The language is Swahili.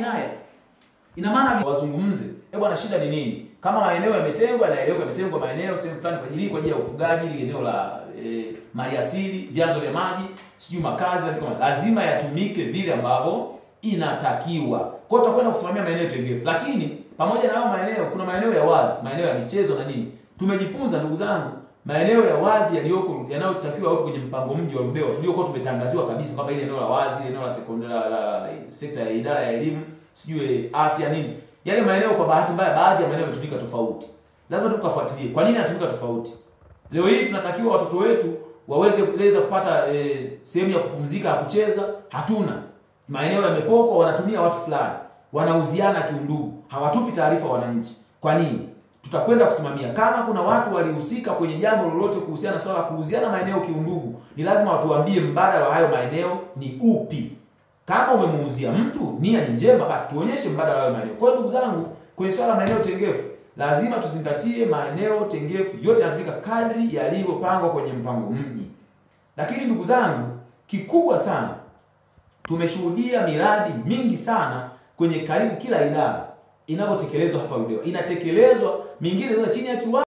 haya. Ina maana wazungumze, bwana shida ni nini? Kama maeneo yametengwa, yanaeleweka yametengwa maeneo sehemu fulani kwa ajili ya ufugaji, eneo la maliasili, vyanzo vya maji, sijui makazi na vitu kama lazima yatumike vile ambavyo inatakiwa. Kwa hiyo tutakwenda kusimamia maeneo tengefu. Lakini pamoja na hayo maeneo kuna maeneo ya wazi, maeneo ya michezo na nini. Tumejifunza ndugu zangu, maeneo ya wazi yaliyoko yanayotakiwa hapo kwenye mpango mji wa Ludewa tuliokuwa tumetangaziwa kabisa kwamba ile eneo la wazi, eneo la sekondari la sekta ya idara ya elimu, sijui afya nini. Yale maeneo kwa bahati mbaya baadhi ya maeneo yametumika tofauti. Lazima tukafuatilie kwa nini yanatumika tofauti. Leo hii tunatakiwa watoto wetu waweze kupata sehemu ya kupumzika, ya kucheza, hatuna. Maeneo yamepokwa, wanatumia watu fulani, wanauziana kiundugu, hawatupi taarifa wananchi. Kwa nini? Tutakwenda kusimamia. Kama kuna watu walihusika kwenye jambo lolote kuhusiana na swala kuuziana maeneo kiundugu, ni lazima watuambie mbadala wa hayo maeneo ni upi. Kama umemuuzia mtu nia ni njema, basi tuonyeshe mbadala wa maeneo. Kwa hiyo ndugu zangu, kwenye swala maeneo tengefu, lazima tuzingatie maeneo tengefu yote yanatumika kadri yalivyopangwa kwenye mpango mji. Lakini ndugu zangu, kikubwa sana tumeshuhudia miradi mingi sana kwenye karibu kila idara inavyotekelezwa hapa Ludewa. Inatekelezwa mingine chini ya kiwango